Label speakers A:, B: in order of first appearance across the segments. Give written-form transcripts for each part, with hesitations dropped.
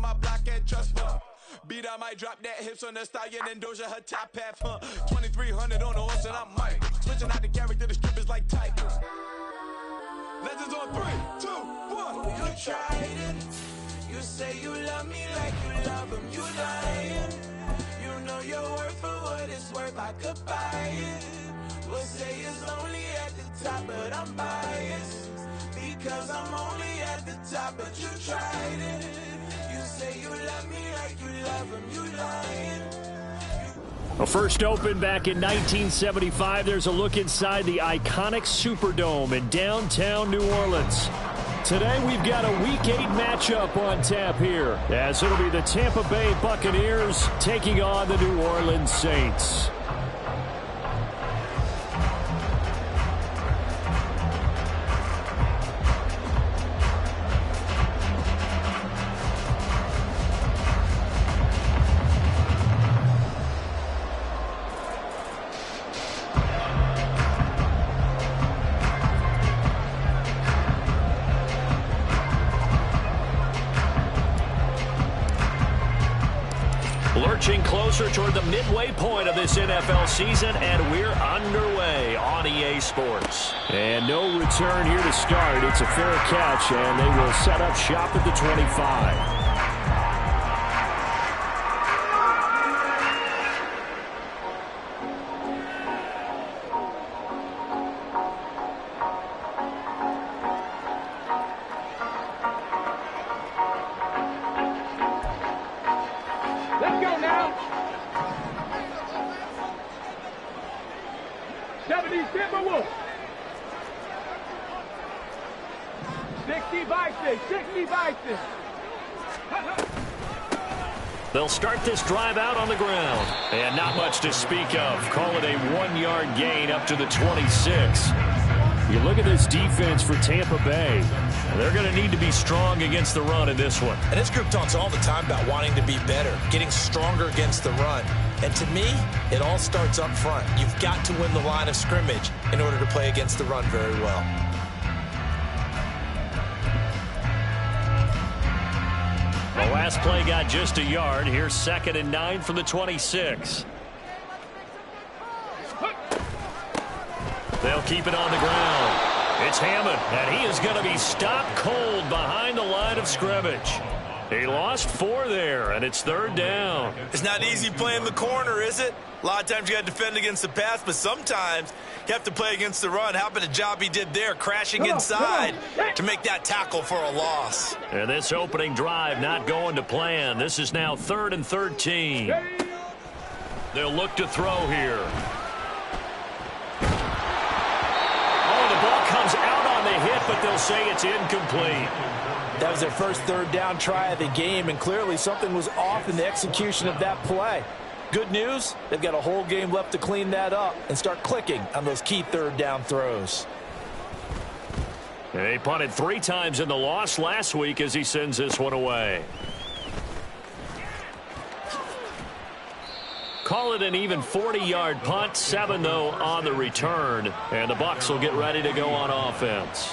A: my block and trust me. Beat, I might drop that hips on the stallion and Doja her top half, 2300 on the horse and I'm Mike. Switching out the character, the strip is like Titan. Legends on 3, 2, 1.
B: You tried it. You say you love me like you love him. You lying. You know your worth for what it's worth. I could buy it. We'll say it's only at the top, but I'm biased. Because I'm only at the top, but you tried it. You say you love me like you love him. You lying.
C: Well, first opened back in 1975. There's a look inside the iconic Superdome in downtown New Orleans. Today we've got a Week 8 matchup on tap here, as it'll be the Tampa Bay Buccaneers taking on the New Orleans Saints. Lurching closer toward the midway point of this NFL season, and we're underway on EA Sports. And no return here to start. It's a fair catch, and they will set up shop at the 25. They'll start this drive out on the ground. And not much to speak of. Call it a 1-yard gain up to the 26. You look at this defense for Tampa Bay. They're going to need to be strong against the run in this one.
D: And this group talks all the time about wanting to be better, getting stronger against the run. And to me, it all starts up front. You've got to win the line of scrimmage in order to play against the run very well.
C: The last play got just a yard. Here's 2nd and 9 from the 26. They'll keep it on the ground. It's Hammond, and he is going to be stopped cold behind the line of scrimmage. He lost 4 there, and it's 3rd down.
D: It's not easy playing the corner, is it? A lot of times you got to defend against the pass, but sometimes you have to play against the run. How about the job he did there, crashing inside to make that tackle for a loss?
C: And this opening drive not going to plan. This is now 3rd and 13. They'll look to throw here. Oh, the ball comes out on the hit, but they'll say it's incomplete.
D: That was their first 3rd down try of the game, and clearly something was off in the execution of that play. Good news, they've got a whole game left to clean that up and start clicking on those key 3rd down throws.
C: They punted 3 times in the loss last week as he sends this one away. Call it an even 40-yard punt, 7 though on the return, and the Bucs will get ready to go on offense.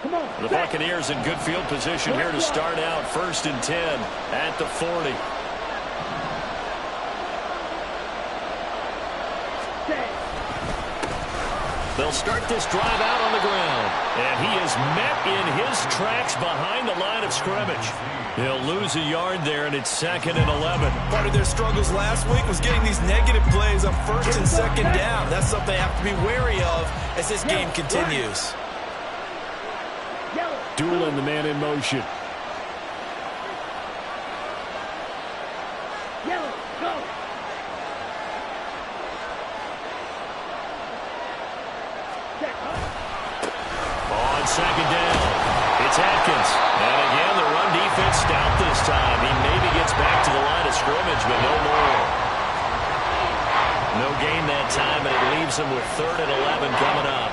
C: The Buccaneers in good field position here to start out. 1st and 10 at the 40. They'll start this drive out on the ground. And he is met in his tracks behind the line of scrimmage. He'll lose a yard there, and it's 2nd and 11.
D: Part of their struggles last week was getting these negative plays on 1st and 2nd down. That's something they have to be wary of as this game continues.
C: Dueling the man in motion. On 2nd down, it's Atkins. And again, the run defense stout this time. He maybe gets back to the line of scrimmage, but no more. No gain that time, and it leaves him with 3rd and 11 coming up.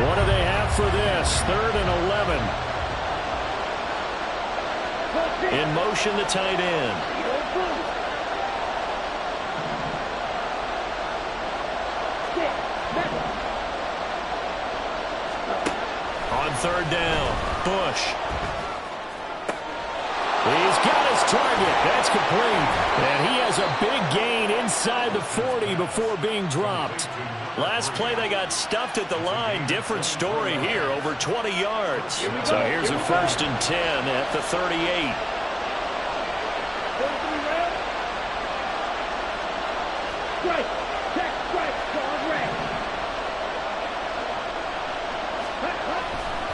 C: What do they have for this? 3rd and 11. In motion, the tight end. third down. Bush. He's got his target. That's complete. And he has a big gain inside the 40 before being dropped. Last play, they got stuffed at the line. Different story here, over 20 yards. So here's a 1st and 10 at the 38.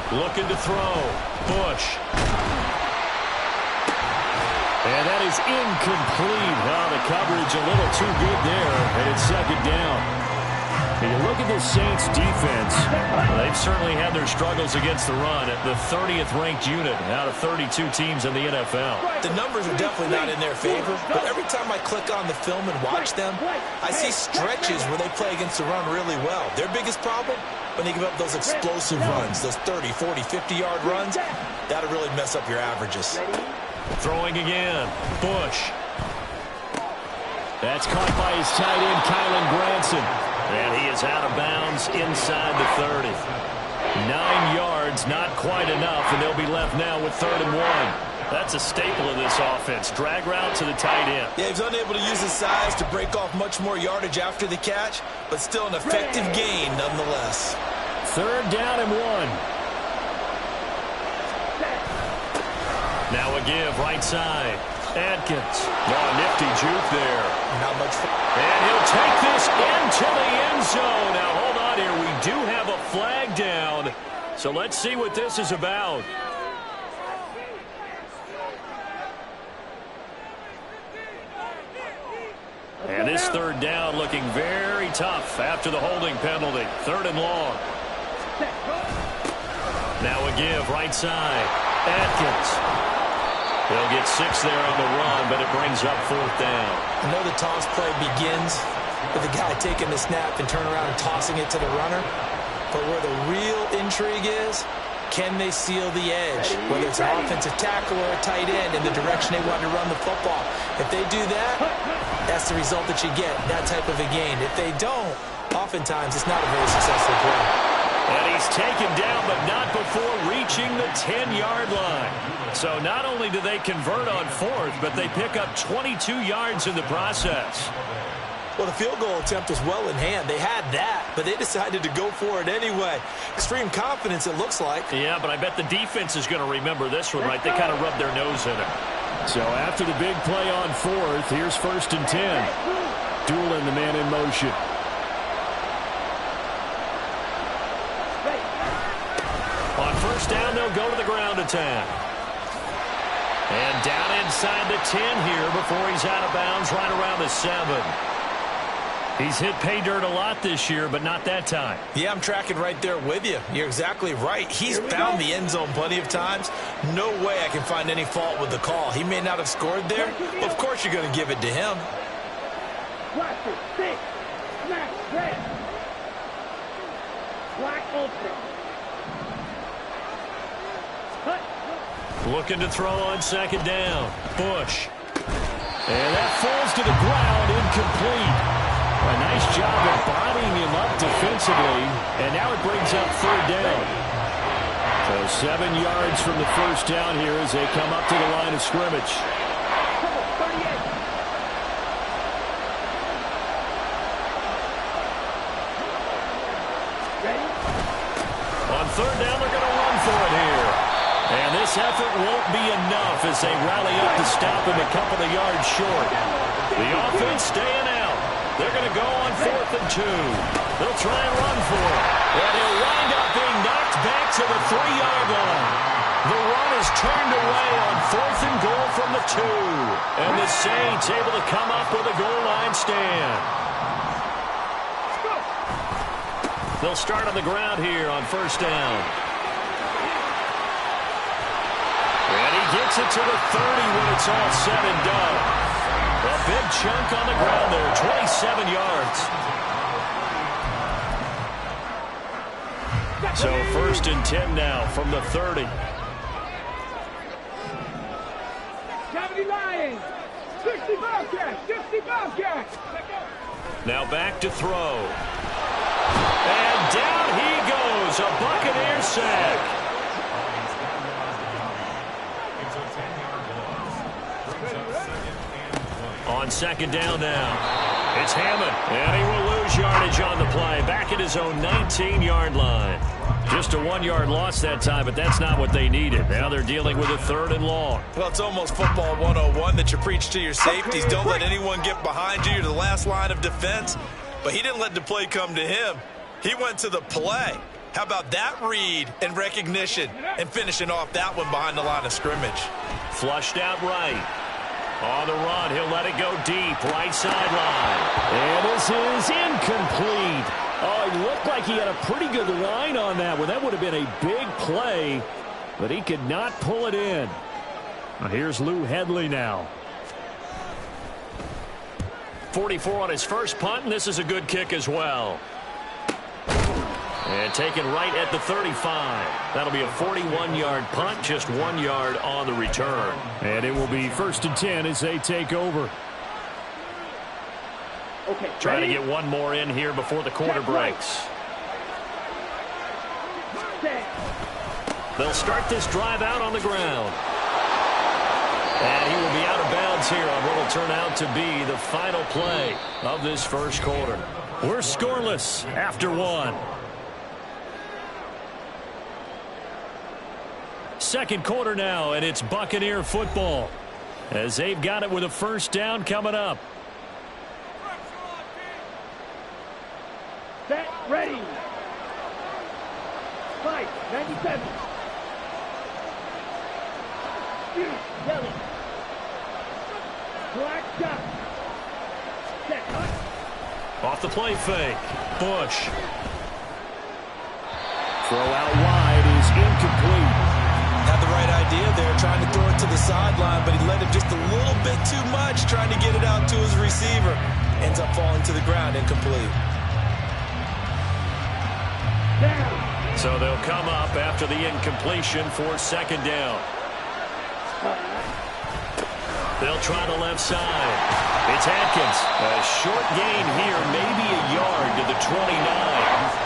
C: Looking to throw. Bush. And that is incomplete. Oh, the coverage a little too good there, and it's 2nd down. And you look at the Saints defense, they've certainly had their struggles against the run at the 30th ranked unit out of 32 teams in the NFL.
D: The numbers are definitely not in their favor, but every time I click on the film and watch them, I see stretches where they play against the run really well. Their biggest problem, when they give up those explosive runs, those 30, 40, 50-yard runs, that'll really mess up your averages.
C: Throwing again. Bush. That's caught by his tight end, Kylen Granson. And he is out of bounds inside the 30. 9 yards, not quite enough, and they'll be left now with 3rd and 1. That's a staple of this offense. Drag route to the tight end.
D: Yeah, he's unable to use his size to break off much more yardage after the catch, but still an effective gain nonetheless.
C: 3rd down and 1. Now a give, right side. Adkins. Oh, nifty juke there.
D: Not much fun.
C: And he'll take this into the end zone. Now, hold on here. We do have a flag down. So let's see what this is about. And this 3rd down looking very tough after the holding penalty. 3rd and long. Now a give, right side. Adkins. They'll get 6 there on the run, but it brings up 4th down.
D: I know the toss play begins with the guy taking the snap and turning around and tossing it to the runner. But where the real intrigue is, can they seal the edge? Whether it's an offensive tackle or a tight end in the direction they want to run the football. If they do that, that's the result that you get, that type of a gain. If they don't, oftentimes it's not a very successful play.
C: And he's taken down, but not before reaching the 10-yard line. So not only do they convert on 4th, but they pick up 22 yards in the process.
D: Well, the field goal attempt was well in hand. They had that, but they decided to go for it anyway. Extreme confidence, it looks like.
C: Yeah, but I bet the defense is going to remember this one, right? They kind of rubbed their nose in it. So after the big play on 4th, here's 1st and 10. Doolin, the man in motion. On 1st down, they'll go to the ground attack. And down inside the 10 here before he's out of bounds right around the 7. He's hit pay dirt a lot this year, but not that time.
D: Yeah, I'm tracking right there with you. You're exactly right. He's found the end zone plenty of times. No way I can find any fault with the call. He may not have scored there, but of course you're going to give it to him.
C: Looking to throw on 2nd down. Bush. And that falls to the ground, incomplete. A nice job of bodying him up defensively, and now it brings up 3rd down. So 7 yards from the 1st down here as they come up to the line of scrimmage. On 3rd down, they're going to run for it here. And this effort won't be enough as they rally up to stop him a couple of yards short. The offense staying out. They're going to go on 4th and 2. They'll try and run for it. And he'll wind up being knocked back to the 3-yard line. The run is turned away on 4th and goal from the 2. And the Saints able to come up with a goal line stand. They'll start on the ground here on 1st down. And he gets it to the 30 when it's all said and done. A big chunk on the ground there, 27 yards. So 1st and 10 now from the 30.
E: 70 Lions, 60 Bobcats, 60 Bobcats.
C: Now back to throw. And down he goes, a Buccaneer sack. On second down now, it's Hammond, and he will lose yardage on the play, back at his own 19-yard line. Just a 1-yard loss that time, but that's not what they needed. Now they're dealing with a 3rd and long.
D: Well, it's almost football 101 that you preach to your safeties. Don't let anyone get behind you. You're the last line of defense. But he didn't let the play come to him. He went to the play. How about that read and recognition and finishing off that one behind the line of scrimmage?
C: Flushed out right. On the run, he'll let it go deep, right sideline. And this is incomplete. Oh, it looked like he had a pretty good line on that one. That would have been a big play, but he could not pull it in. Now here's Lou Hedley now. 44 on his first punt, and this is a good kick as well. And taken right at the 35. That'll be a 41-yard punt, just 1 yard on the return. And it will be 1st and 10 as they take over.
E: Okay,
C: Trying to get one more in here before the quarter breaks. They'll start this drive out on the ground. And he will be out of bounds here on what will turn out to be the final play of this first quarter. We're scoreless after 1. Second quarter now, and it's Buccaneer football as they've got it with a 1st down coming up.
E: Set, ready. Fight, 97. Shoot, Kelly. Black shot. Set, cut.
C: Off the play fake. Bush. Throw out wide is incomplete.
D: Had the right idea there, trying to throw it to the sideline, but he let it just a little bit too much, trying to get it out to his receiver. Ends up falling to the ground, incomplete.
E: Down.
C: So they'll come up after the incompletion for 2nd down. They'll try the left side. It's Atkins. A short gain here, maybe a yard to the 29.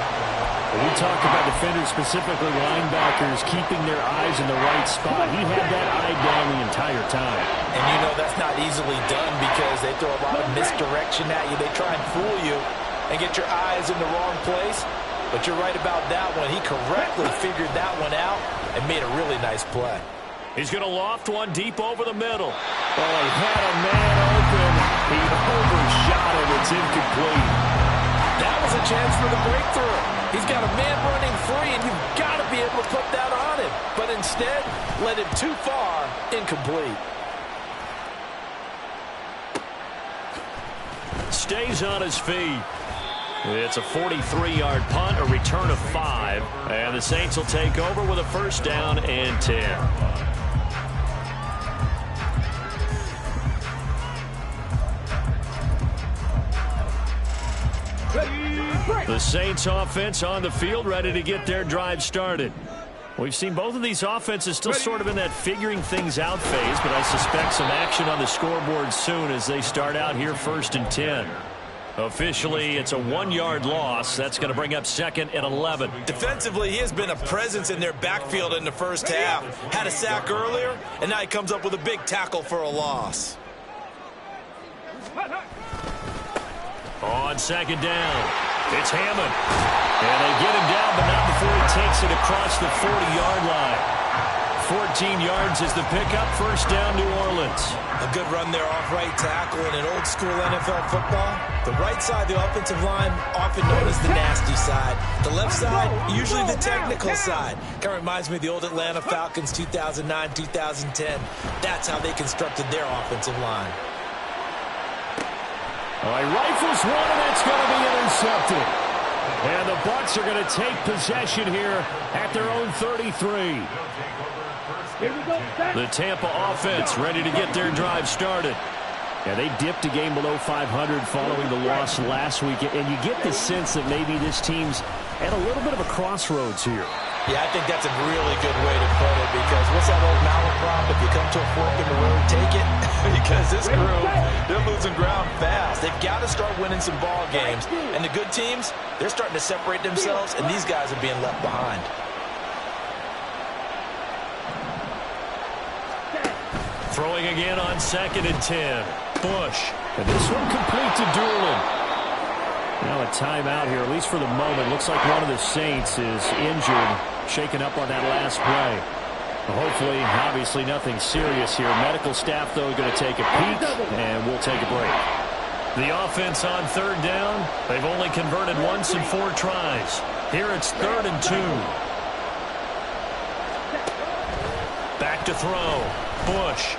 F: We talk about defenders, specifically linebackers, keeping their eyes in the right spot. He had that eye down the entire time.
D: And you know that's not easily done because they throw a lot of misdirection at you. They try and fool you and get your eyes in the wrong place. But you're right about that one. He correctly figured that one out and made a really nice play.
C: He's going to loft one deep over the middle. Oh, he had a man open. He overshot it. It's incomplete.
D: That was a chance for the breakthrough. He's got a man running free, and you've got to be able to put that on him. But instead, led him too far, incomplete.
C: Stays on his feet. It's a 43-yard punt, a return of 5. And the Saints will take over with a 1st down and 10. The Saints offense on the field, ready to get their drive started. We've seen both of these offenses still sort of in that figuring things out phase, but I suspect some action on the scoreboard soon as they start out here 1st and 10. Officially, it's a 1-yard loss. That's going to bring up 2nd and 11.
D: Defensively, he has been a presence in their backfield in the first half. Had a sack earlier, and now he comes up with a big tackle for a loss.
C: On 2nd down, it's Hammond. And they get him down, but not before he takes it across the 40-yard line. 14 yards is the pickup. 1st down, New Orleans.
D: A good run there off right tackle in an old-school NFL football. The right side, the offensive line, often known as the nasty side. The left side, usually the technical side. Kind of reminds me of the old Atlanta Falcons 2009, 2010. That's how they constructed their offensive line.
C: All right, rifles one, and that's going to be intercepted. And the Bucs are going to take possession here at their own 33. The Tampa offense ready to get their drive started.
F: Yeah, they dipped a game below 500 following the loss last week, and you get the sense that maybe this team's at a little bit of a crossroads here.
D: Yeah, I think that's a really good way to put it, because what's that old malaprop? If you come to a fork in the road, take it. Because this crew, they're losing ground fast. They've got to start winning some ball games. And the good teams, they're starting to separate themselves, and these guys are being left behind.
C: Throwing again on 2nd and 10. Bush And this one complete to Doolin. Now a timeout here, at least for the moment. Looks like one of the Saints is injured, shaken up on that last play. Hopefully, obviously nothing serious here. Medical staff, though, going to take a peek, and we'll take a break.
F: The offense on third down. They've only converted once in 4 tries. Here it's 3rd and 2. Back to throw. Bush.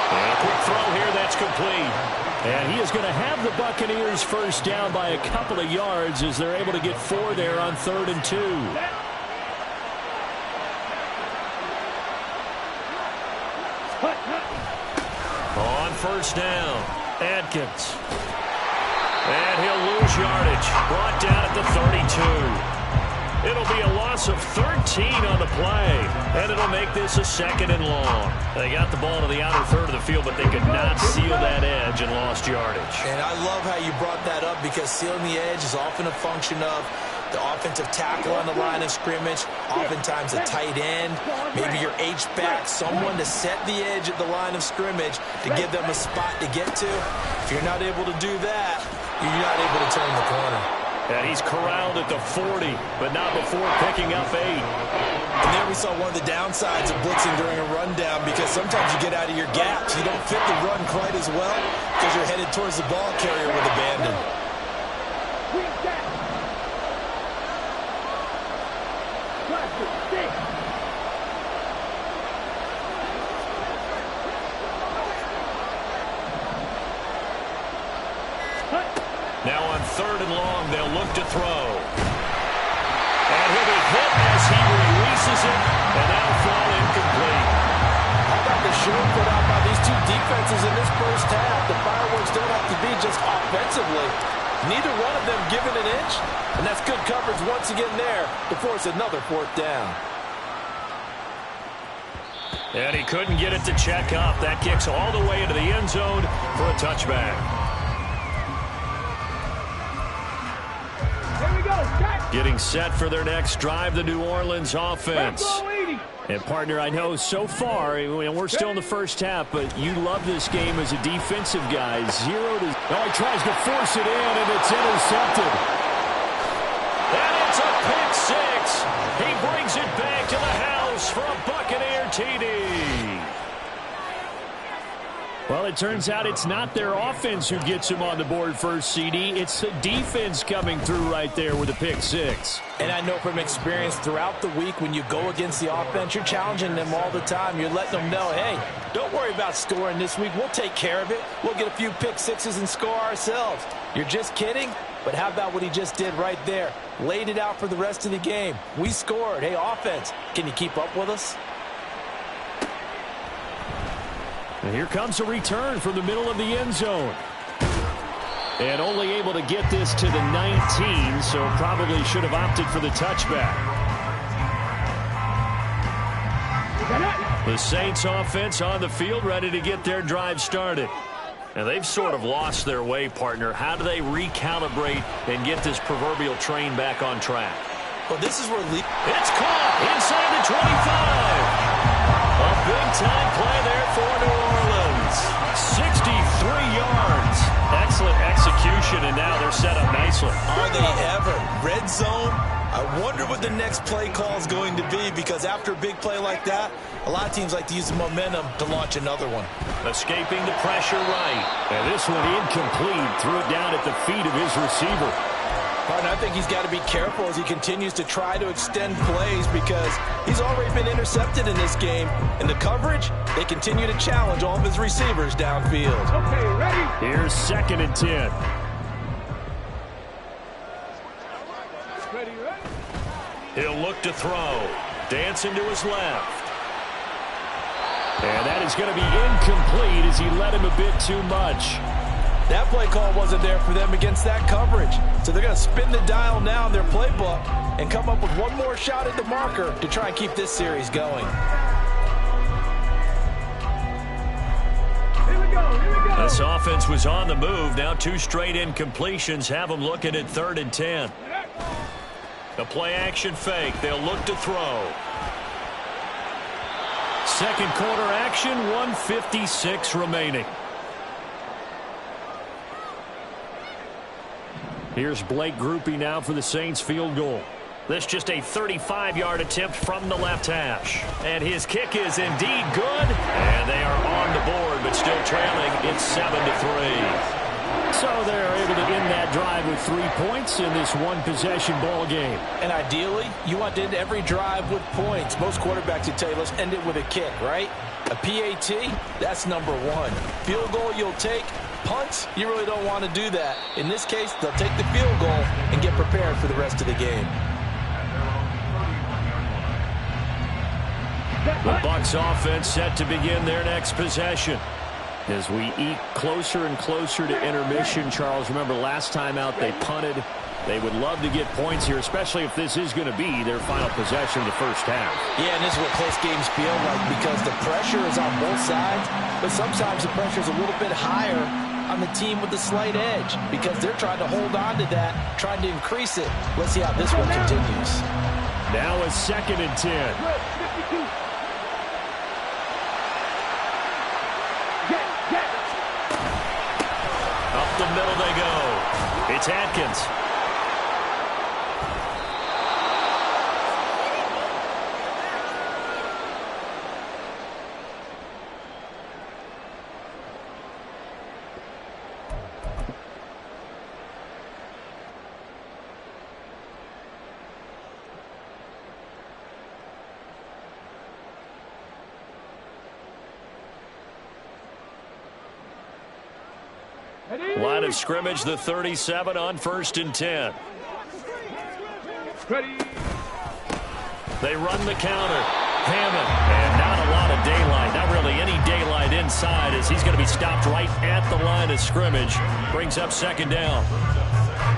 F: And a quick throw here, that's complete.
C: And he is going to have the Buccaneers first down by a couple of yards as they're able to get 4 there on 3rd and 2.
F: On first down, Adkins. And he'll lose yardage. Brought down at the 32. It'll be a loss of 13 on the play, and it'll make this a 2nd and long. They got the ball to the outer third of the field, but they could not seal that edge and lost yardage.
D: And I love how you brought that up because sealing the edge is often a function of the offensive tackle on the line of scrimmage, oftentimes a tight end, maybe your H-back, someone to set the edge at the line of scrimmage to give them a spot to get to. If you're not able to do that, you're not able to turn the corner.
C: And he's corralled at the 40, but not before picking up 8.
D: And there we saw one of the downsides of blitzing during a rundown because sometimes you get out of your gaps. You don't fit the run quite as well because you're headed towards the ball carrier with abandon.
F: Now on 3rd and long, they'll look to throw. And he'll be hit as he releases it, and that'll fall incomplete.
D: How about the show put out by these two defenses in this first half? The fireworks don't have to be just offensively. Neither one of them given an inch, and that's good coverage once again there to force another 4th down.
F: And he couldn't get it to check up. That kicks all the way into the end zone for a touchback. Getting set for their next drive, the New Orleans offense.
C: And, partner, I know so far, and we're still in the first half, but you love this game as a defensive guy. 0 to... Oh, he tries to force it in, and it's intercepted.
F: And it's a pick 6. He brings it back to the house for a Buccaneer TD.
C: Well, it turns out it's not their offense who gets him on the board first, CD. It's the defense coming through right there with a pick 6.
D: And I know from experience throughout the week when you go against the offense, you're challenging them all the time. You're letting them know, hey, don't worry about scoring this week. We'll take care of it. We'll get a few pick 6s and score ourselves. You're just kidding? But how about what he just did right there? Laid it out for the rest of the game. We scored. Hey, offense, can you keep up with us?
C: And here comes a return from the middle of the end zone. And only able to get this to the 19, so probably should have opted for the touchback. The Saints offense on the field, ready to get their drive started. And they've sort of lost their way, partner. How do they recalibrate and get this proverbial train back on track?
D: Well, this is where
F: it's caught inside the 25. A big-time play there for New Orleans. 63 yards. Excellent execution, and now they're set up nicely.
D: Are they ever? Red zone? I wonder what the next play call is going to be because after a big play like that, a lot of teams like to use the momentum to launch another one.
F: Escaping the pressure right.
C: And this one incomplete. Threw it down at the feet of his receiver.
D: And I think he's got to be careful as he continues to try to extend plays because he's already been intercepted in this game. In the coverage, they continue to challenge all of his receivers downfield.
E: Okay, ready?
C: Here's 2nd and 10.
E: Ready?
F: He'll look to throw. Dancing to his left.
C: And that is going to be incomplete as he led him a bit too much.
D: That play call wasn't there for them against that coverage. So they're going to spin the dial now in their playbook and come up with one more shot at the marker to try and keep this series going.
E: Here we go.
F: This offense was on the move. Now 2 straight incompletions have them looking at 3rd and 10. The play action fake. They'll look to throw.
C: Second quarter action, 1:56 remaining. Here's Blake Grupe now for the Saints field goal.
F: This just a 35-yard attempt from the left hash. And his kick is indeed good. And they are on the board, but still trailing. It's 7-3.
C: So they're able to end that drive with 3 points in this one-possession ball game.
D: And ideally, you want to end every drive with points. Most quarterbacks would tell you, let's end it with a kick, right? A PAT, that's number one. Field goal you'll take. Punts, you really don't want to do that. In this case, they'll take the field goal and get prepared for the rest of the game.
C: The Bucs offense set to begin their next possession. As we eke closer and closer to intermission, Charles, remember last time out they punted. They would love to get points here, especially if this is going to be their final possession of the first half.
D: Yeah, and this is what close games feel like because the pressure is on both sides, but sometimes the pressure is a little bit higher on the team with the slight edge because they're trying to hold on to that, trying to increase it. Let's see how this one continues.
C: Now a 2nd and 10.
F: Up the middle they go. It's Atkins. Line of scrimmage, the 37 on 1st and 10.
E: Ready.
F: They run the counter. Hammond, and not a lot of daylight. Not really any daylight inside as he's going to be stopped right at the line of scrimmage. Brings up 2nd down.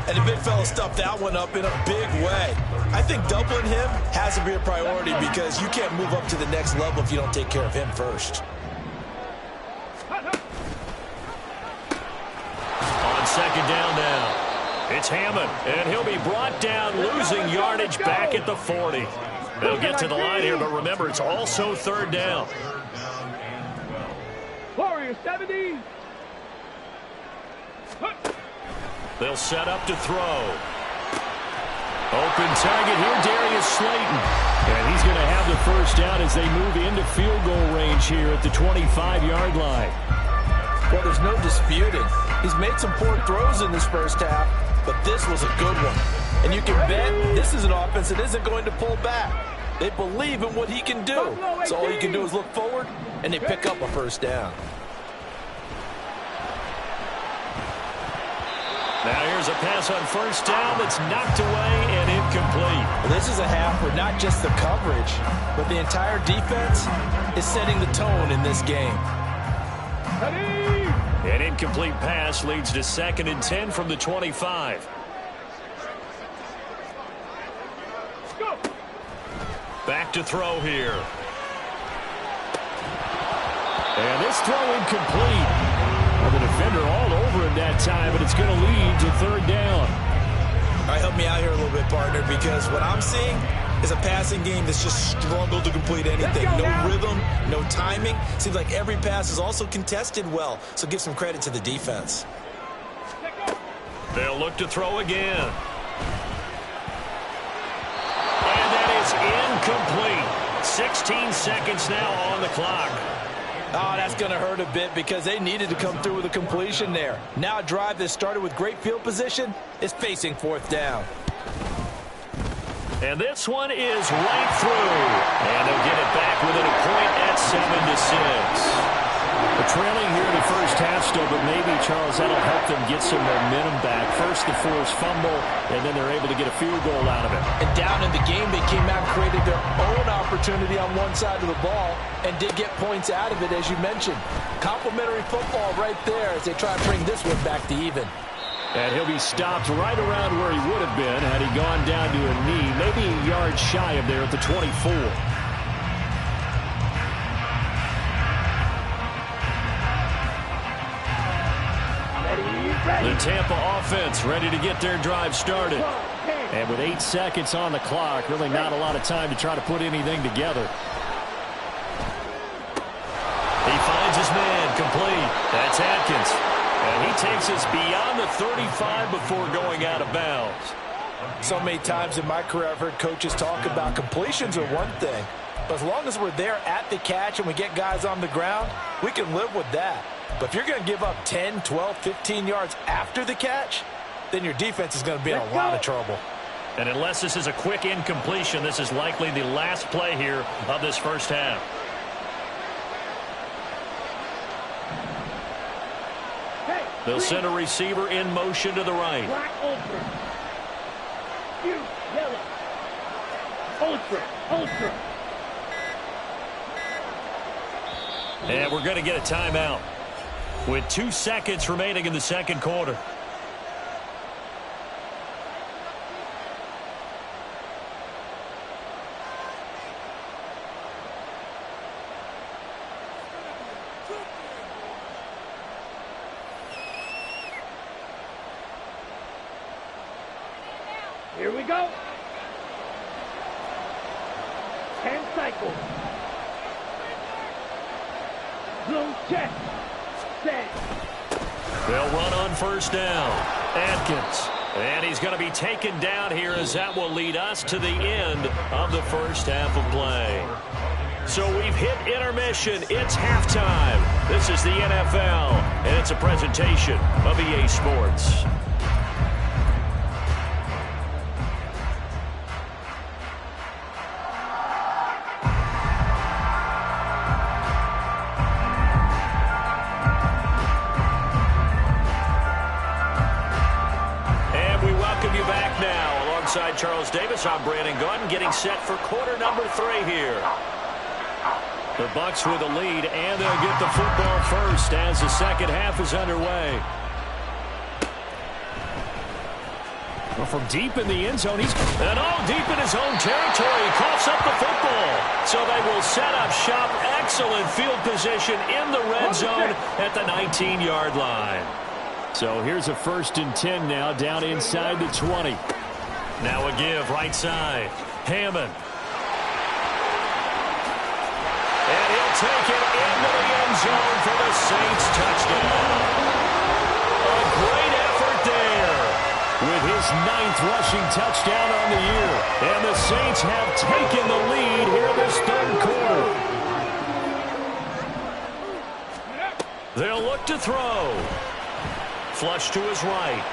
D: And the big fella stuffed that one up in a big way. I think doubling him has to be a priority because you can't move up to the next level if you don't take care of him first.
F: On 2nd down now, it's Hammond, and he'll be brought down, losing yardage back at the 40. They'll get to the line here, but remember, it's also 3rd down.
E: Warrior 70.
F: They'll set up to throw. Open target here, Darius Slayton. And he's going to have the first down as they move into field goal range here at the 25-yard line.
D: Well, there's no disputing. He's made some poor throws in this first half, but this was a good one. And you can bet this is an offense that isn't going to pull back. They believe in what he can do. So all you can do is look forward, and they pick up a first down.
F: Now here's a pass on 1st down that's knocked away and incomplete.
D: Well, this is a half where not just the coverage, but the entire defense is setting the tone in this game.
E: Ready.
F: An incomplete pass leads to 2nd and 10 from the 25.
E: Go.
F: Back to throw here.
C: And this throw incomplete. Well, the defender all over him that time, but it's going to lead to 3rd down.
D: All right, help me out here a little bit, partner, because what I'm seeing is a passing game that's just struggled to complete anything. No rhythm, no timing. Seems like every pass is also contested well, so give some credit to the defense.
F: They'll look to throw again. And that is incomplete. 16 seconds now on the clock.
D: Oh, that's going to hurt a bit because they needed to come through with a completion there. Now a drive that started with great field position is facing 4th down.
F: And this one is right through. And they'll get it back within a point at 7-6.
C: They're trailing here in the first half still, but maybe, Charles, that'll help them get some momentum back. First the forced fumble, and then they're able to get a field goal out of it.
D: And down in the game, they came out and created their own opportunity on one side of the ball and did get points out of it, as you mentioned. Complimentary football right there as they try to bring this one back to even.
C: And he'll be stopped right around where he would have been had he gone down to a knee, maybe a yard shy of there at the 24.
F: The Tampa offense ready to get their drive started.
C: And with 8 seconds on the clock, really not a lot of time to try to put anything together.
F: He finds his man complete. That's Atkins. And he
C: takes us beyond the 35 before going out of bounds.
D: So many times in my career I've heard coaches talk about completions are one thing. But as long as we're there at the catch and we get guys on the ground, we can live with that. But if you're going to give up 10, 12, 15 yards after the catch, then your defense is going to be in a lot of trouble.
C: And unless this is a quick incompletion, this is likely the last play here of this first half. They'll send a receiver in motion to the right.
E: Black ultra. You, yellow. Ultra, ultra.
C: And we're going to get a timeout with 2 seconds remaining in the second quarter.
E: Here we go. 10 cycles. Blue check. Set.
C: They'll run on first down. Adkins. And he's going to be taken down here as that will lead us to the end of the first half of play. So we've hit intermission. It's halftime. This is the NFL, and it's a presentation of EA Sports. Alongside Charles Davis, I'm Brandon Gaudin, getting set for quarter number 3 here. The Bucs with a lead, and they'll get the football first as the second half is underway. Well, from deep in the end zone, and all deep in his own territory, he coughs up the football. So they will set up shop. Excellent field position in the red zone at the 19-yard line. So here's a 1st and 10 now, down inside the 20. Now a give, right side. Hammond. And he'll take it into the end zone for the Saints touchdown. A great effort there with his 9th rushing touchdown on the year. And the Saints have taken the lead here in this third quarter. They'll look to throw. Flush to his right.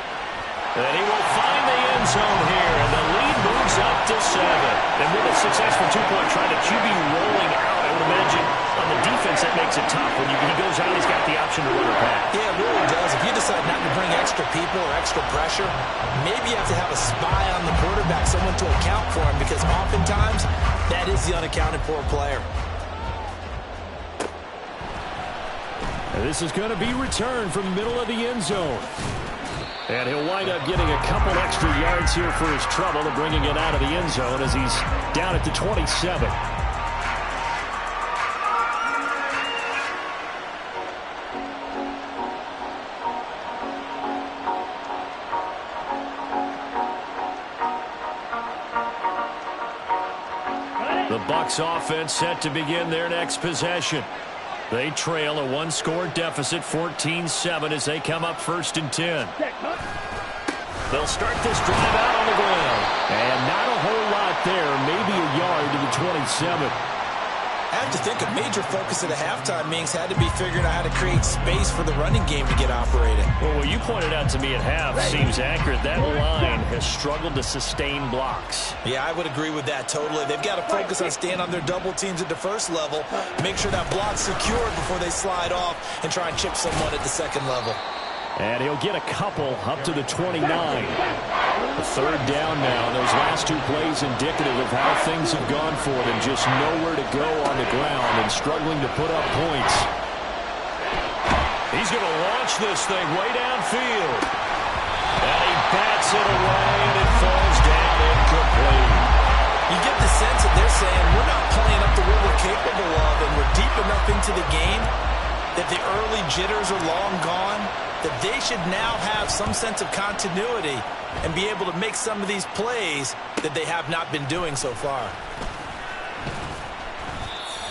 C: And he will find the end zone here, and the lead moves up to 7. And with a successful two-point try, the QB rolling out, I would imagine on the defense that makes it tough. When he goes out, he's got the option to run or pass.
D: Yeah, it really does. If you decide not to bring extra people or extra pressure, maybe you have to have a spy on the quarterback, someone to account for him, because oftentimes that is the unaccounted for player.
C: And this is going to be returned from the middle of the end zone. And he'll wind up getting a couple extra yards here for his trouble and bringing it out of the end zone as he's down at the 27. The Bucs offense set to begin their next possession. They trail a 1-score deficit, 14-7, as they come up 1st and 10. They'll start this drive out on the ground. And not a whole lot there, maybe a yard to the 27.
D: I have to think a major focus of the halftime meetings had to be figuring out how to create space for the running game to get operating.
C: Well, what you pointed out to me at half seems accurate. That line has struggled to sustain blocks.
D: Yeah, I would agree with that totally. They've got to focus on staying on their double teams at the first level, make sure that block's secured before they slide off and try and chip someone at the second level.
C: And he'll get a couple up to the 29. A 3rd down now. Those last 2 plays indicative of how things have gone for them. Just nowhere to go on the ground and struggling to put up points. He's going to launch this thing way downfield. And he bats it away, and it falls down incomplete.
D: You get the sense that they're saying, we're not playing up to what we're capable of, and we're deep enough into the game that the early jitters are long gone, that they should now have some sense of continuity and be able to make some of these plays that they have not been doing so far.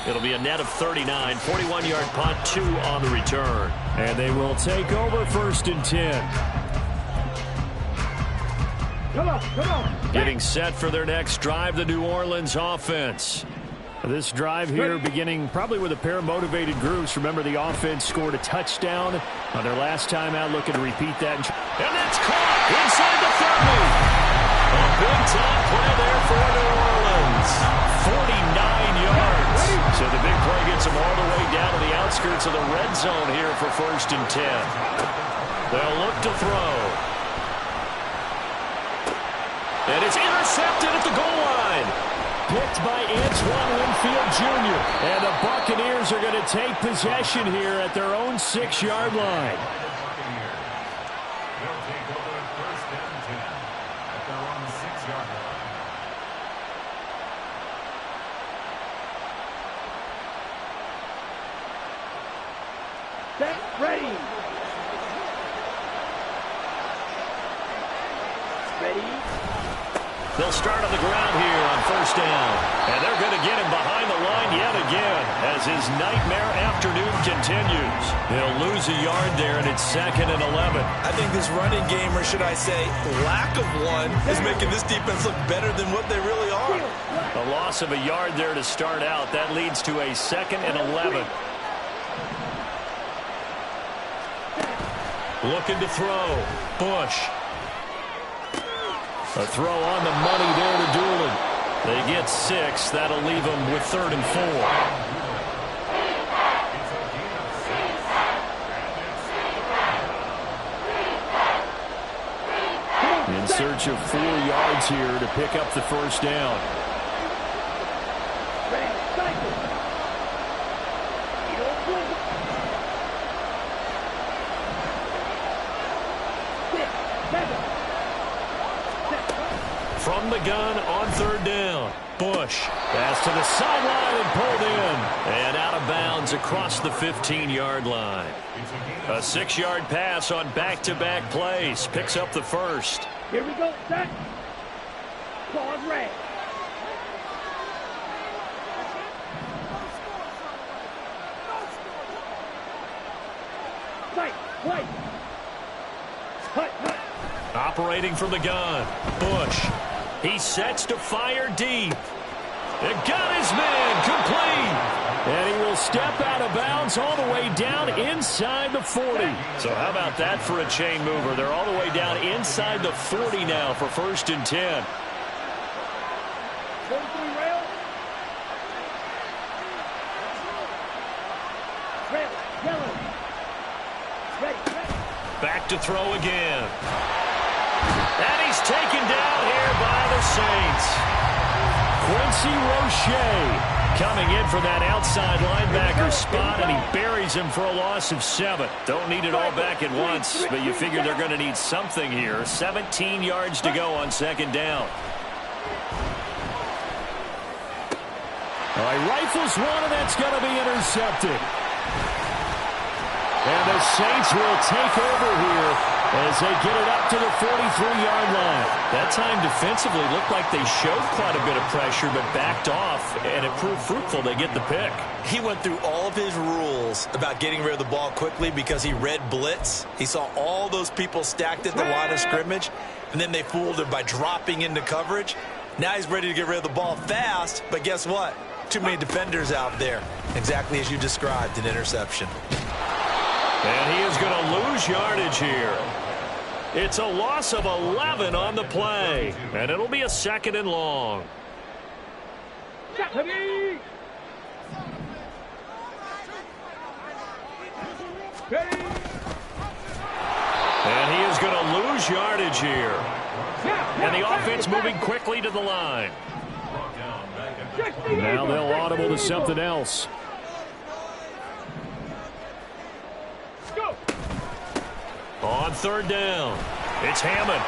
F: It'll be a net of 39, 41-yard punt, 2 on the return.
C: And they will take over 1st and 10.
E: Come on.
C: Getting set for their next drive, the New Orleans offense. This drive here beginning probably with a pair of motivated groups. Remember, the offense scored a touchdown on their last time out, looking to repeat that.
F: And that's caught inside the 30. A big-time play there for New Orleans. 49 yards. So the big play gets them all the way down to the outskirts of the red zone here for 1st and 10. They'll look to throw. And it's intercepted at the goal line.
C: Picked by Antoine Winfield Jr. And the Buccaneers are going to take possession here at their own 6-yard line.
G: They'll take over 1st and 10 at their own 6-yard line.
E: Set, ready.
F: They'll start on the ground here on 1st down. And they're going to get him behind the line yet again as his nightmare afternoon continues. He'll lose a yard there, and it's 2nd and 11.
D: I think this running game, or should I say lack of one, is making this defense look better than what they really are.
F: A loss of a yard there to start out. That leads to a 2nd and 11. Looking to throw. Bush. A throw on the money there to Doolin. They get 6. That'll leave them with 3rd and 4.
C: In search of 4 yards here to pick up the 1st down.
F: From the gun on 3rd down. Bush. Pass to the sideline and pulled in. And out of bounds across the 15-yard line. A 6-yard pass on back-to-back plays. Picks up the 1st.
E: Here we go, set. Pause, red. Fight, play. Hut.
F: Operating from the gun. Bush. He sets to fire deep. It got his man complete.
C: And he will step out of bounds all the way down inside the 40.
F: So how about that for a chain mover? They're all the way down inside the 40 now for 1st and 10. Back to throw again. And he's taken down here by the Saints.
C: Quincy Roche coming in for that outside linebacker spot, and he buries him for a loss of 7.
F: Don't need it all back at once, but you figure they're going to need something here. 17 yards to go on 2nd down.
C: All right, rifles one, and that's going to be intercepted. And the Saints will take over here as they get it up to the 43-yard line.
F: That time defensively looked like they showed quite a bit of pressure but backed off, and it proved fruitful. They get the pick.
D: He went through all of his rules about getting rid of the ball quickly because he read blitz. He saw all those people stacked at the line of scrimmage, and then they fooled him by dropping into coverage. Now he's ready to get rid of the ball fast, but guess what? Too many defenders out there. Exactly as you described, an interception.
F: And he is going to lose yardage here. It's a loss of 11 on the play. And it'll be a 2nd and long.
E: Ready.
F: And he is going to lose yardage here. And the offense moving quickly to the line.
C: Now they'll audible to something else.
F: On 3rd down, it's Hammond.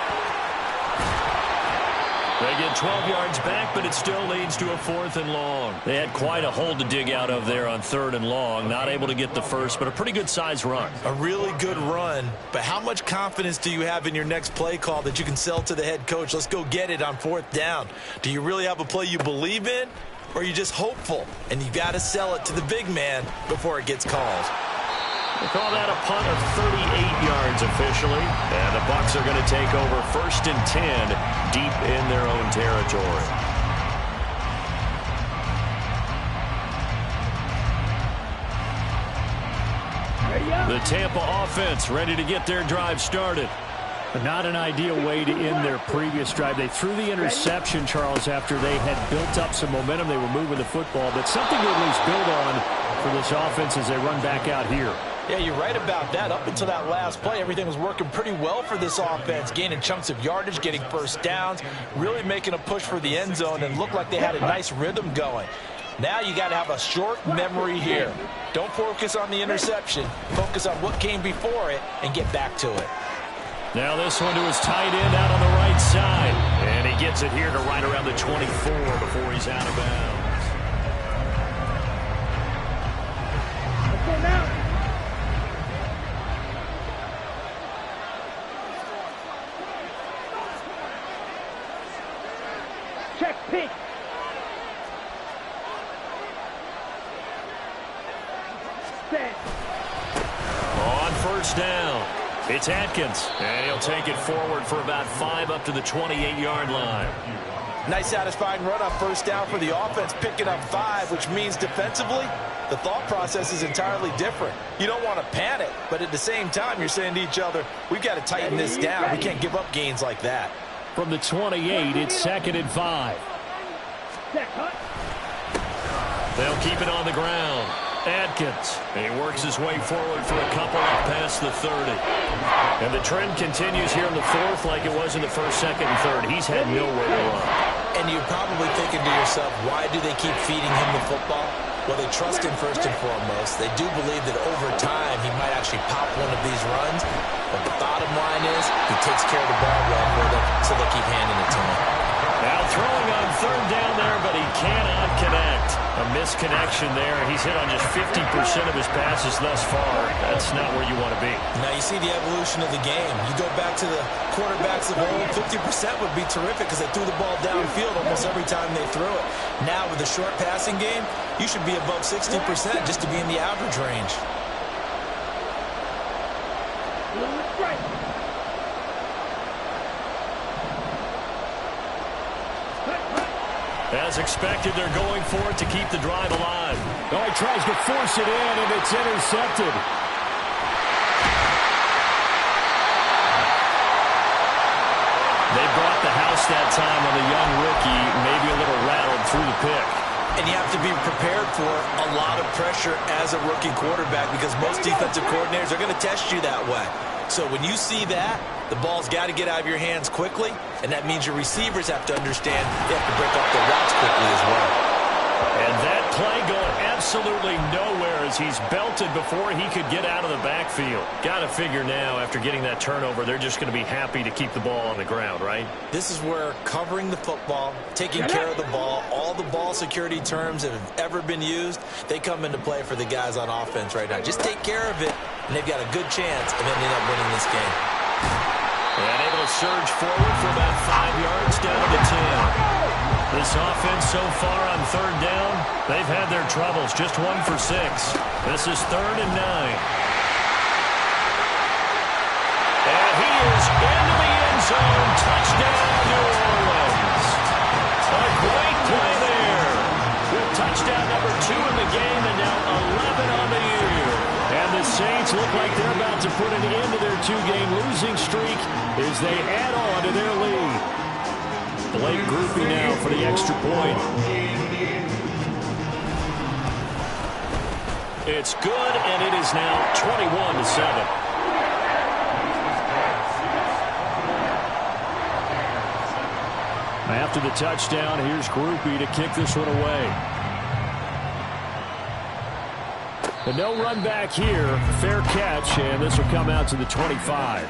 F: They get 12 yards back, but it still leads to a 4th and long. They had quite a hole to dig out of there on 3rd and long. Not able to get the first, but a pretty good-sized run.
D: A really good run, but how much confidence do you have in your next play call that you can sell to the head coach? Let's go get it on 4th down. Do you really have a play you believe in, or are you just hopeful? And you got to sell it to the big man before it gets called.
F: They call that a punt of 38 yards officially. And the Bucs are going to take over 1st and 10 deep in their own territory. The Tampa offense ready to get their drive started.
C: But not an ideal way to end their previous drive. They threw the interception, Charles, after they had built up some momentum. They were moving the football, but something to at least build on for this offense as they run back out here.
D: Yeah, you're right about that. Up until that last play, everything was working pretty well for this offense, gaining chunks of yardage, getting first downs, really making a push for the end zone, and looked like they had a nice rhythm going. Now you got to have a short memory here. Don't focus on the interception. Focus on what came before it and get back to it.
F: Now this one to his tight end out on the right side. And he gets it here to right around the 24 before he's out of bounds.
E: Let's go now. Check pitch. Set.
F: On 1st down, it's Atkins. And he'll take it forward for about 5 up to the 28-yard line.
D: Nice satisfying run on 1st down for the offense, picking up 5, which means defensively, the thought process is entirely different. You don't want to panic, but at the same time, you're saying to each other, we've got to tighten this down. We can't give up gains like that.
C: From the 28, it's 2nd and 5.
F: They'll keep it on the ground. Atkins. He works his way forward for a couple up past the 30. And the trend continues here in the 4th like it was in the 1st, 2nd, and 3rd. He's had nowhere to run.
D: And you're probably thinking to yourself, why do they keep feeding him the football? Well, they trust him first and foremost. They do believe that over time he might actually pop one of these runs. But the bottom line is he takes care of the ball well for them, so they keep handing it to him.
F: Now throwing on 3rd down there, but he cannot connect. A misconnection there. He's hit on just 50% of his passes thus far. That's not where you want to be.
D: Now you see the evolution of the game. You go back to the quarterbacks of old, 50% would be terrific because they threw the ball downfield almost every time they threw it. Now with the short passing game, you should be above 60% just to be in the average range.
F: As expected, they're going for it to keep the drive alive.
C: Oh, he tries to force it in, and it's intercepted.
F: They brought the house that time on the young rookie, maybe a little rattled through the pick.
D: And you have to be prepared for a lot of pressure as a rookie quarterback because most defensive coordinators are going to test you that way. So when you see that, the ball's got to get out of your hands quickly, and that means your receivers have to understand they have to break off their routes quickly as well.
F: And that play going absolutely nowhere as he's belted before he could get out of the backfield. Got to figure now, after getting that turnover, they're just going to be happy to keep the ball on the ground, right?
D: This is where covering the football, taking care of the ball, all the ball security terms that have ever been used, they come into play for the guys on offense right now. Just take care of it, and they've got a good chance of ending up winning this game.
F: And able to surge forward for about 5 yards down to the 10. This offense so far on 3rd down, they've had their troubles. Just 1 for 6. This is 3rd and 9. And he is into the end zone. Touchdown, New Orleans. A great play there. With touchdown number 2 in the game and now 11 on the year. And the Saints look like they're about to put an end to their 2-game losing streak as they add on to their lead. Blake Grupe now for the extra point. It's good, and it is now 21-7.
C: After the touchdown, here's Grupe to kick this one away. But no run back here. Fair catch, and this will come out to the 25.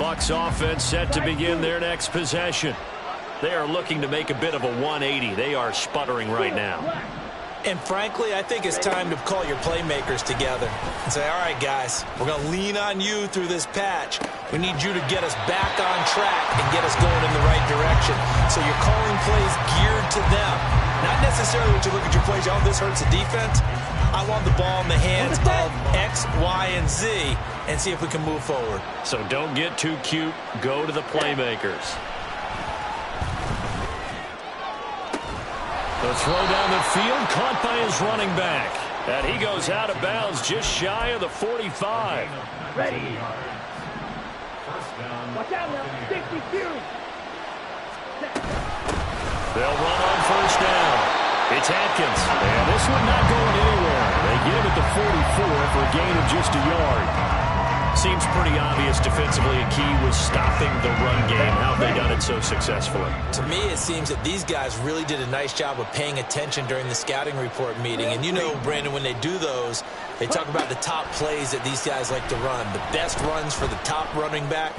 C: Bucs offense set to begin their next possession. They are looking to make a bit of a 180. They are sputtering right now.
D: And frankly, I think it's time to call your playmakers together and say, all right, guys, we're going to lean on you through this patch. We need you to get us back on track and get us going in the right direction. So you're calling plays geared to them. Not necessarily when you look at your plays, oh, this hurts the defense. I want the ball in the hands of X, Y, and Z and see if we can move forward.
C: So don't get too cute. Go to the playmakers. The throw down the field, caught by his running back. And he goes out of bounds just shy of the 45.
E: Ready. Watch out now. 62.
C: They'll run on first down. It's Atkins. And this one not going anywhere. They get him at the 44 for a gain of just a yard. Seems pretty obvious defensively a key was stopping the run game. How have they done it so successfully?
D: To me, it seems that these guys really did a nice job of paying attention during the scouting report meeting. And you know, Brandon, when they do those, they talk about the top plays that these guys like to run. The best runs for the top running back,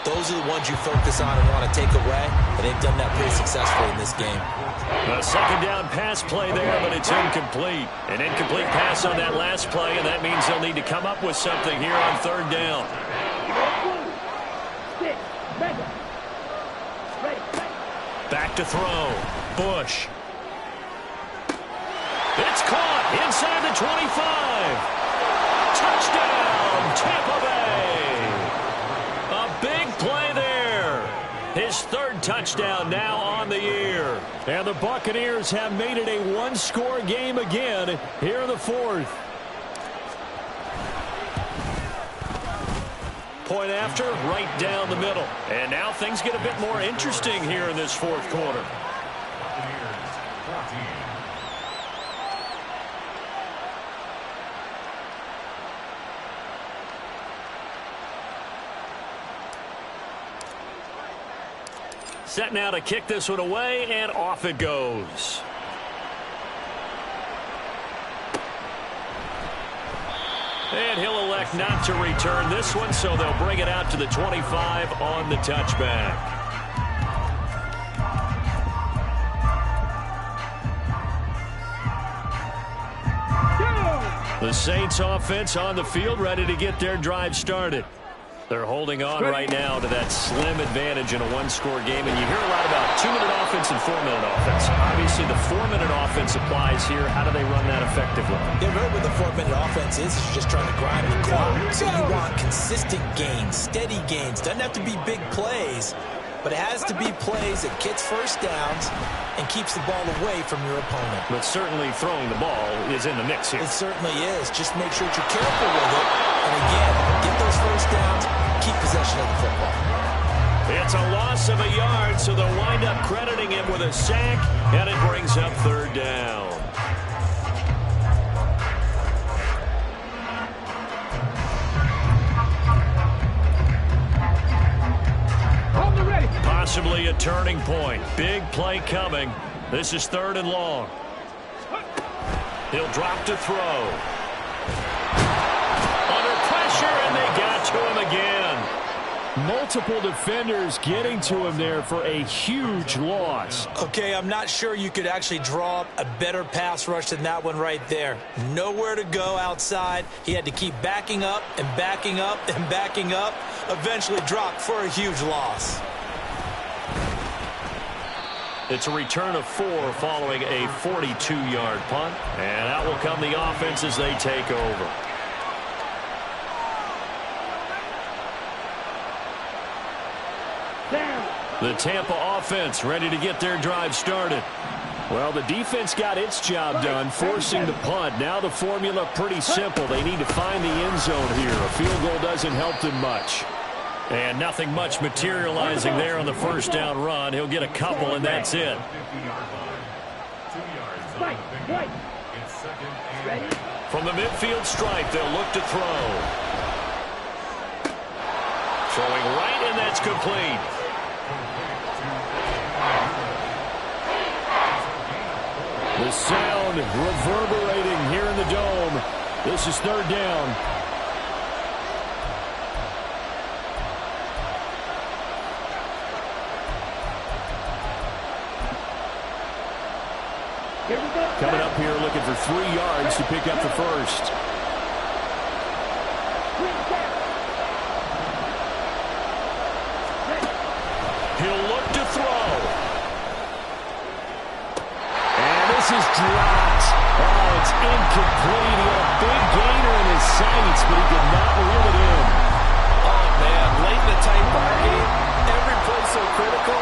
D: those are the ones you focus on and want to take away. And they've done that pretty successfully in this game.
C: A second down pass play there, but it's incomplete. An incomplete pass on that last play, and that means they'll need to come up with something here on third down. Back to throw. Bush. It's caught inside the 25. Touchdown, Tampa Bay. A big play there. His third touchdown now on the year. And the Buccaneers have made it a one-score game again here in the fourth. Point after, right down the middle. And now things get a bit more interesting here in this fourth quarter. Set now to kick this one away, and off it goes. And he'll elect not to return this one, so they'll bring it out to the 25 on the touchback. The Saints offense on the field, ready to get their drive started. They're holding on right now to that slim advantage in a one-score game, and you hear a lot about 2-minute offense and 4-minute offense. Obviously, the 4-minute offense applies here. How do they run that effectively?
D: Yeah, really what the 4-minute offense is you're just trying to grind the clock. So you want consistent gains, steady gains. Doesn't have to be big plays, but it has to be plays that gets first downs and keeps the ball away from your opponent.
C: But certainly throwing the ball is in the mix here.
D: It certainly is. Just make sure that you're careful with it. And again, get those first downs, keep possession of the football.
C: It's a loss of a yard, so they'll wind up crediting him with a sack, and it brings up third down. Possibly a turning point. Big play coming. This is third and long. He'll drop to throw. Under pressure, and they got to him again. Multiple defenders getting to him there for a huge loss.
D: Okay, I'm not sure you could actually draw up a better pass rush than that one right there. Nowhere to go outside. He had to keep backing up and backing up and backing up. Eventually dropped for a huge loss.
C: It's a return of 4 following a 42-yard punt. And out will come the offense as they take over. The Tampa offense ready to get their drive started. Well, the defense got its job done, forcing the punt. Now the formula pretty simple. They need to find the end zone here. A field goal doesn't help them much. And nothing much materializing there on the first down run. He'll get a couple, and that's it. From the midfield stripe, they'll look to throw. Throwing right, and that's complete. The sound reverberating here in the dome. This is third down. Coming up here looking for 3 yards to pick up the first.
F: He'll look to throw.
C: And this is dropped. Oh, it's incomplete. He had a big gainer in his sights, but he could not reel it in.
D: Oh, man, late in the tight ball game, every play so critical,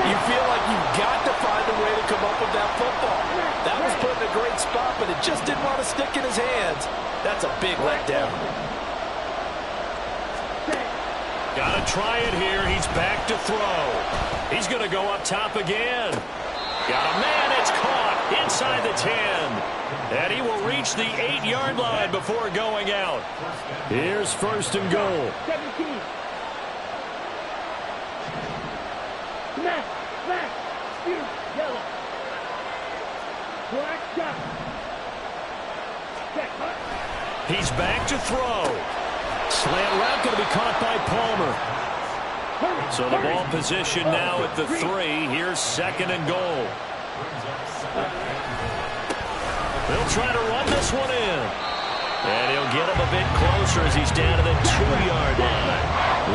D: you feel like you've got to find a way to come up with that football. That was put in a great spot, but it just didn't want to stick in his hands. That's a big letdown.
F: Got to try it here. He's back to throw. He's going to go up top again. Got a man. It's caught inside the 10. And he will reach the 8-yard line before going out.
C: Here's first and goal.
E: 17. Smash, smash, shoot, yellow. Black shot. Check, huh?
F: He's back to throw.
C: Slant route going to be caught by Palmer.
F: So the ball position now at the 3. Here's second and goal. They'll try to run this one in. And he'll get him a bit closer as he's down to the 2-yard line.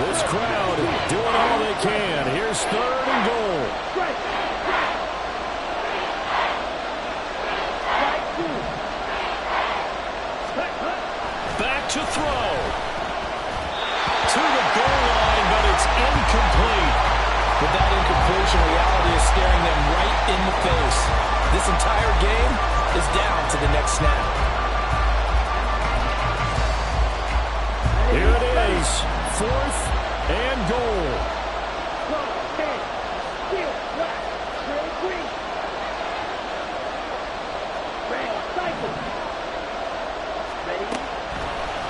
C: This crowd doing all they can. Here's third and goal.
F: Back to throw. To the goal line, but it's incomplete.
D: With that incompletion, reality is staring them right in the face. This entire game is down to the next snap.
C: Here it is, fourth and goal.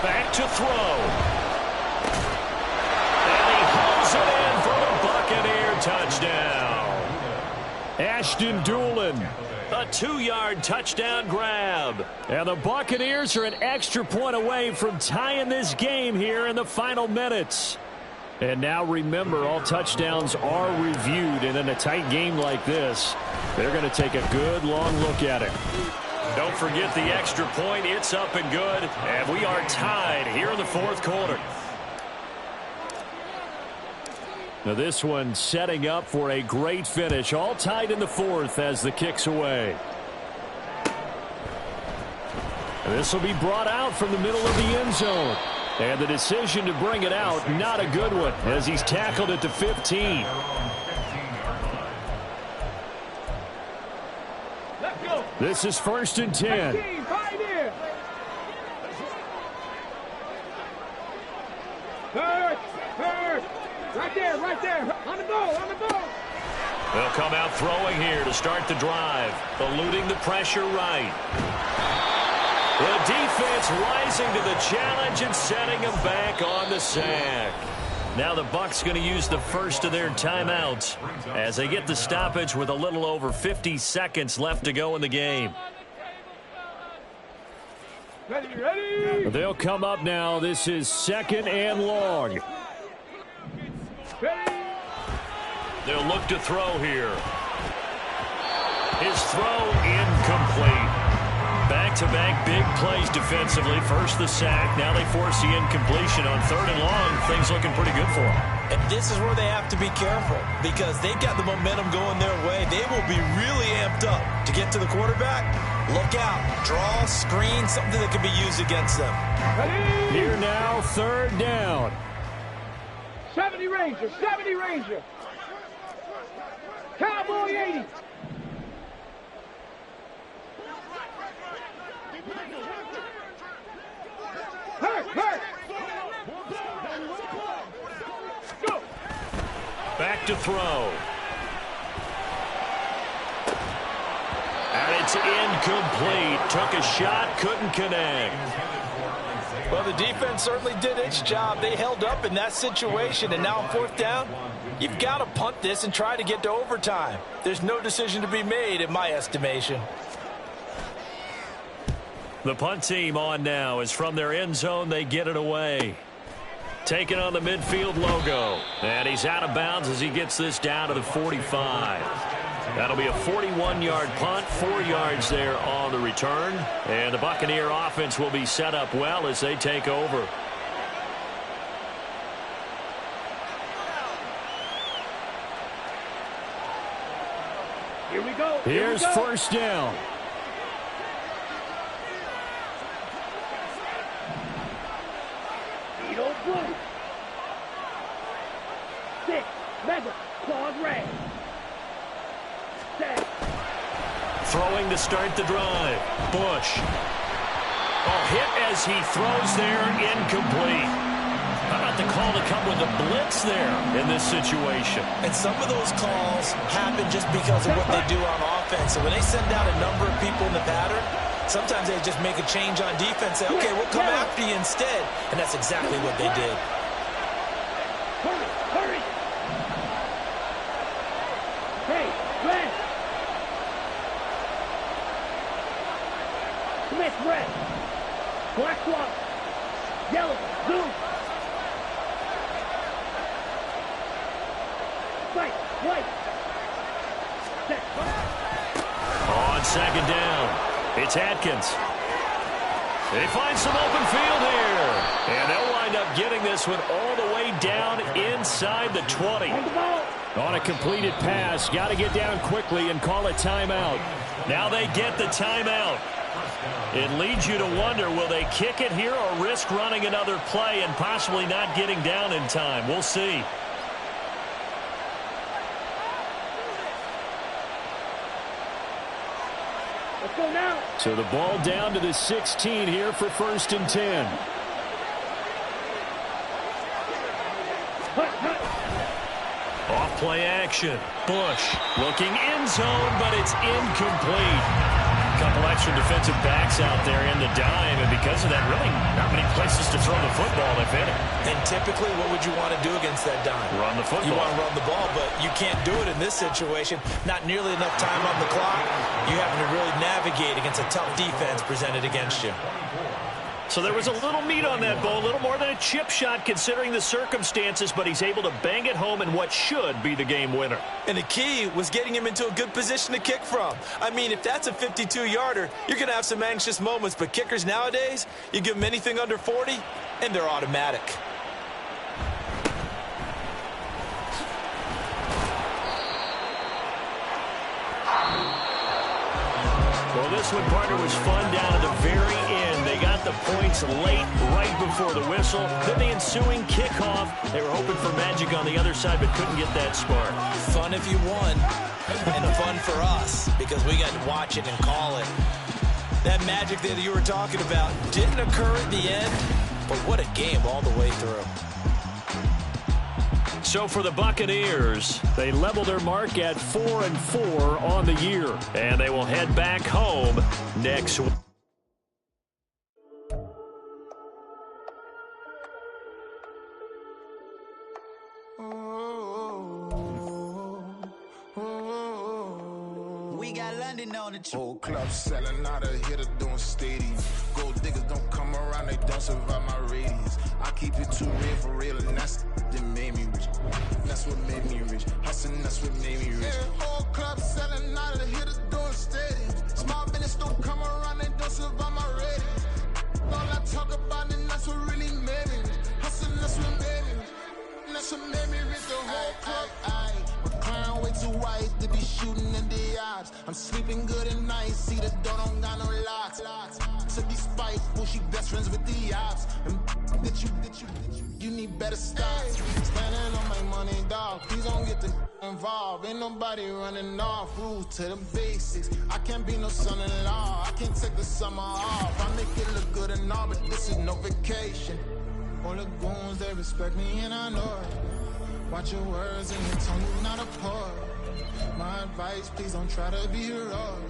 F: Back to throw. And he hauls it in for the Buccaneer touchdown.
C: Ashton Dulin.
F: A 2-yard touchdown grab.
C: And the Buccaneers are an extra point away from tying this game here in the final minutes. And now remember, all touchdowns are reviewed, and in a tight game like this, they're going to take a good long look at it.
F: Don't forget the extra point. It's up and good. And we are tied here in the fourth quarter.
C: Now this one setting up for a great finish. All tied in the fourth as the kick's away. This will be brought out from the middle of the end zone. And the decision to bring it out, not a good one, as he's tackled at the 15. This is first and 10.
E: Right there. On the ball.
F: They'll come out throwing here to start the drive. Eluding the pressure right. The defense rising to the challenge and setting them back on the sack. Now the Bucs going to use the first of their timeouts as they get the stoppage with a little over 50 seconds left to go in the game.
E: Ready.
C: They'll come up now. This is second and long.
F: They'll look to throw here. His throw incomplete. Back-to-back big plays defensively. First the sack. Now they force the incompletion on third and long. Things looking pretty good for them.
D: And this is where they have to be careful because they've got the momentum going their way. They will be really amped up to get to the quarterback. Look out. Draw, screen, something that can be used against them.
C: Here now, third down.
E: 70 Ranger. Cowboy 80. Hurt. Go.
F: Back to throw. And it's incomplete. Took a shot, couldn't connect.
D: Well, the defense certainly did its job. They held up in that situation, and now on fourth down, you've got to punt this and try to get to overtime. There's no decision to be made, in my estimation.
F: The punt team on now is from their end zone. They get it away. Taking on the midfield logo. And he's out of bounds as he gets this down to the 45. That'll be a 41-yard punt, 4 yards there on the return. And the Buccaneer offense will be set up well as they take over.
E: Here we go.
C: Here's first down.
E: Vito Blue. 6. Mega. Claude Ray. 7.
F: Throwing to start the drive. Bush. Oh, hit as he throws there, incomplete. How about the call to come with a blitz there in this situation?
D: And some of those calls happen just because of what they do on offense. So when they send out a number of people in the pattern, sometimes they just make a change on defense. Say, okay, we'll come after you instead. And that's exactly what they did.
E: Hurry, hurry. Hey, red. Smith, red. Black one. Yellow, blue. White. Set.
F: On second down, it's Atkins. They find some open field here. And they'll wind up getting this one all the way down inside the 20.
C: On a completed pass, got to get down quickly and call a timeout.
F: Now they get the timeout. It leads you to wonder, will they kick it here or risk running another play and possibly not getting down in time? We'll see.
E: Let's go now.
C: So the ball down to the 16 here for first and 10.
F: Off play action. Bush looking end zone, but it's incomplete. A couple extra defensive backs out there in the dime, and because of that, really not many places to throw the football, if any.
D: And typically, what would you want to do against that dime?
F: Run the football.
D: You want to run the ball, but you can't do it in this situation. Not nearly enough time on the clock. You having to really navigate against a tough defense presented against you.
F: So there was a little meat on that ball, a little more than a chip shot considering the circumstances, but he's able to bang it home in what should be the game winner.
D: And the key was getting him into a good position to kick from. I mean, if that's a 52-yarder, you're going to have some anxious moments, but kickers nowadays, you give them anything under 40, and they're automatic.
F: Well, this one, partner, was fun down at the very end. They got the points late, right before the whistle. Then the ensuing kickoff. They were hoping for magic on the other side, but couldn't get that spark.
D: Fun if you won, and fun for us, because we got to watch it and call it. That magic that you were talking about didn't occur at the end, but what a game all the way through.
F: So for the Buccaneers,
C: they level their mark at 4-4 on the year.
F: And they will head back home next week.
B: We got London on the
H: whole club selling out of hitter doing stadiums. Gold diggers don't come around, they don't survive my radius. I keep it too real for real, and that's that made me rich. That's what made me rich. Hustling, that's what made me rich. Yeah, whole club selling out of hitters doing stadiums. Small business don't come around, they don't survive my radius. All I talk about, and that's what really made me rich. Hustling, that's what made me rich. That's what made me rich. The whole club. McLaren way too white to be shooting in the odds. I'm sleeping good at night, see the door don't got no locks. To be spiteful, she best friends with the ops. And you need better stocks. Standing on my money, dog. Please don't get involved. Ain't nobody running off. Rules to the basics. I can't be no son-in-law. I can't take the summer off. I make it look good and all, but this is no vacation. All the goons, they respect me and I know it. Watch your words and your tongue, not a part. My advice, please don't try to be heroic.